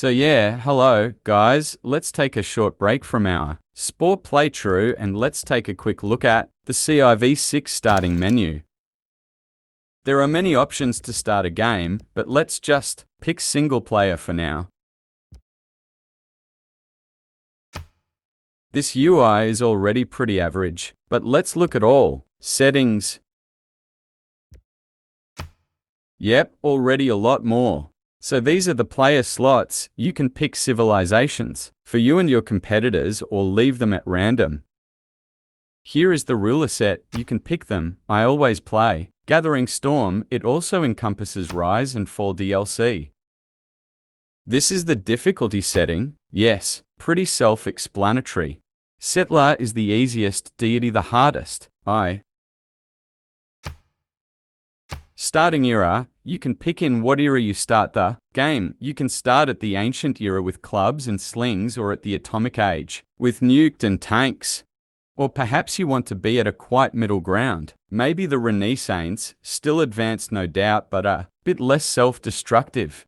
So yeah, hello, guys. Let's take a short break from our sport playthrough and let's take a quick look at the Civ6 starting menu. There are many options to start a game, but let's just pick single player for now. This UI is already pretty average, but let's look at all. Settings. Yep, already a lot more. So these are the player slots. You can pick civilizations for you and your competitors or leave them at random. Here is the ruler set. You can pick them. I always play Gathering Storm. It also encompasses Rise and Fall DLC. This is the difficulty setting. Yes, pretty self-explanatory. Settler is the easiest, Deity the hardest. Starting era, you can pick in what era you start the game. You can start at the ancient era with clubs and slings, or at the atomic age with nuked and tanks. Or perhaps you want to be at a quite middle ground. Maybe the Renaissance, still advanced no doubt, but a bit less self-destructive.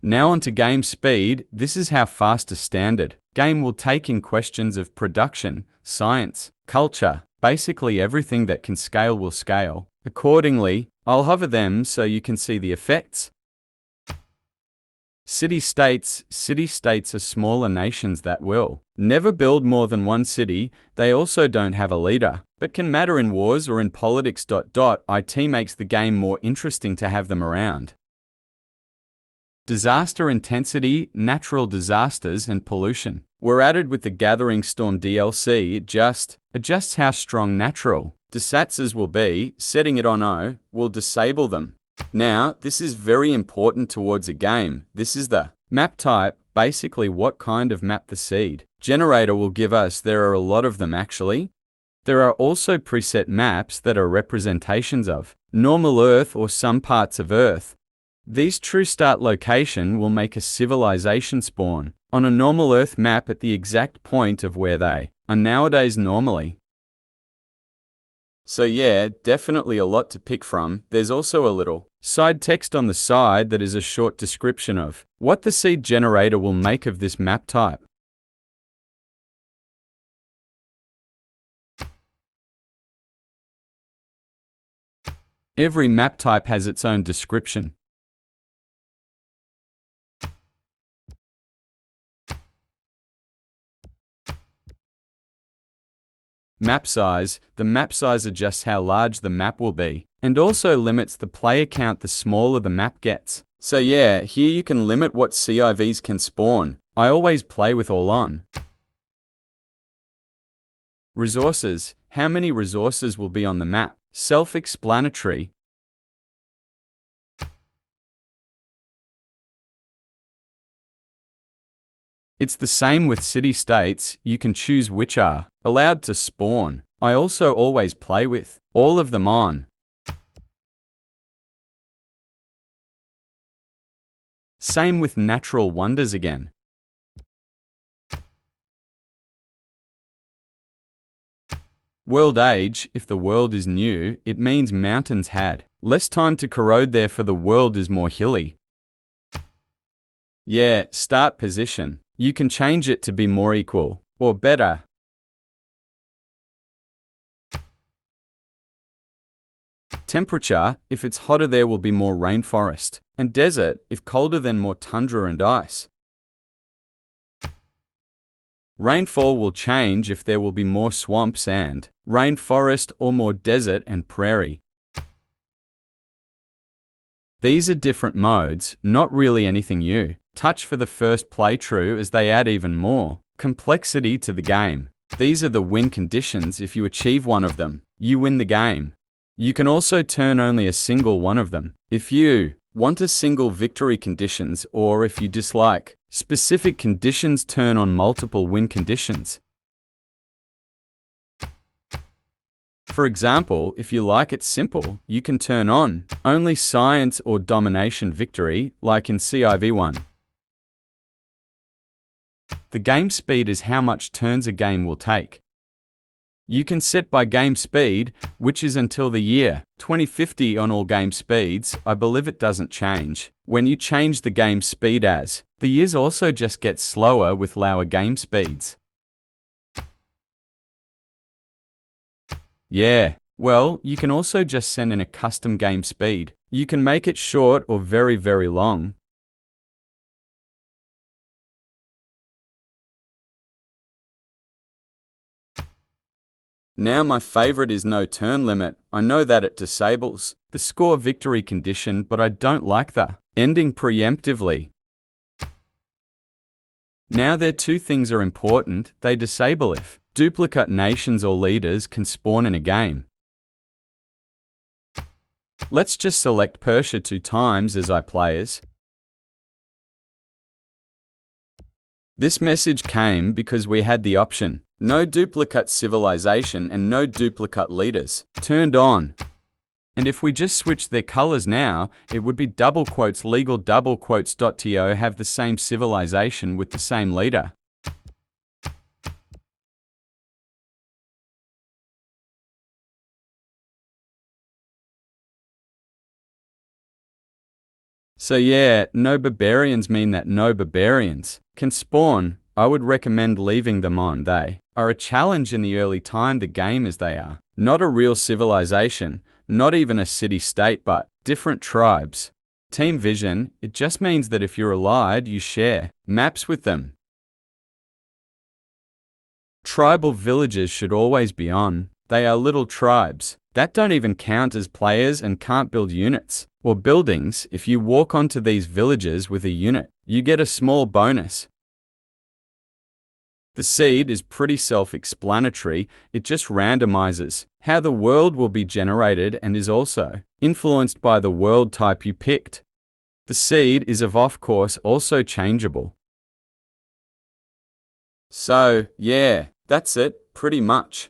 Now onto game speed. This is how fast a standard game will take in questions of production, science, culture, basically everything that can scale will scale. Accordingly, I'll hover them so you can see the effects. City-states. City-states are smaller nations that will never build more than one city. They also don't have a leader, but can matter in wars or in politics. It makes the game more interesting to have them around. Disaster intensity. Natural disasters and pollution were added with the Gathering Storm DLC. It just adjusts how strong natural disasters will be. Setting it on O will disable them. Now, this is very important towards a game. This is the map type, basically what kind of map the seed generator will give us. There are a lot of them actually. There are also preset maps that are representations of normal Earth or some parts of Earth. These true start location will make a civilization spawn on a normal Earth map at the exact point of where they are nowadays normally. So yeah, definitely a lot to pick from. There's also a little side text on the side that is a short description of what the seed generator will make of this map type. Every map type has its own description. Map size. The map size adjusts how large the map will be, and also limits the player count the smaller the map gets. So yeah, here you can limit what CIVs can spawn. I always play with all on. Resources. How many resources will be on the map? Self-explanatory. It's the same with city-states. You can choose which are allowed to spawn. I also always play with all of them on. Same with natural wonders again. World age. If the world is new, it means mountains had less time to corrode, therefore the world is more hilly. Yeah, start position. You can change it to be more equal or better. Temperature. If it's hotter, there will be more rainforest and desert. If colder, then more tundra and ice. Rainfall will change if there will be more swamps and rainforest, or more desert and prairie. These are different modes, not really anything new. Touch for the first playthrough, as they add even more complexity to the game. These are the win conditions. If you achieve one of them, you win the game. You can also turn only a single one of them if you want a single victory conditions, or if you dislike specific conditions, turn on multiple win conditions. For example, if you like it simple, you can turn on only science or domination victory, like in Civ1. The game speed is how much turns a game will take. You can set by game speed, which is until the year 2050 on all game speeds. I believe it doesn't change. When you change the game speed the years also just get slower with lower game speeds. Yeah, well, you can also just send in a custom game speed. You can make it short or very, very long. Now my favorite is no turn limit. I know that it disables the score victory condition, but I don't like the ending preemptively. Now there two things are important. They disable if duplicate nations or leaders can spawn in a game. Let's just select Persia 2 times as our players. This message came because we had the option no duplicate civilization and no duplicate leaders turned on. And if we just switch their colors now, it would be double quotes legal double quotes .to have the same civilization with the same leader. So yeah, no barbarians mean that no barbarians can spawn. I would recommend leaving them on. They are a challenge in the early time the game as they are not a real civilization, not even a city-state, but different tribes. Team Vision, it just means that if you're allied, you share maps with them. Tribal villages should always be on. They are little tribes that don't even count as players and can't build units or buildings. If you walk onto these villages with a unit, you get a small bonus. The seed is pretty self-explanatory. It just randomizes how the world will be generated and is also influenced by the world type you picked. The seed is of course also changeable. So, yeah, that's it, pretty much.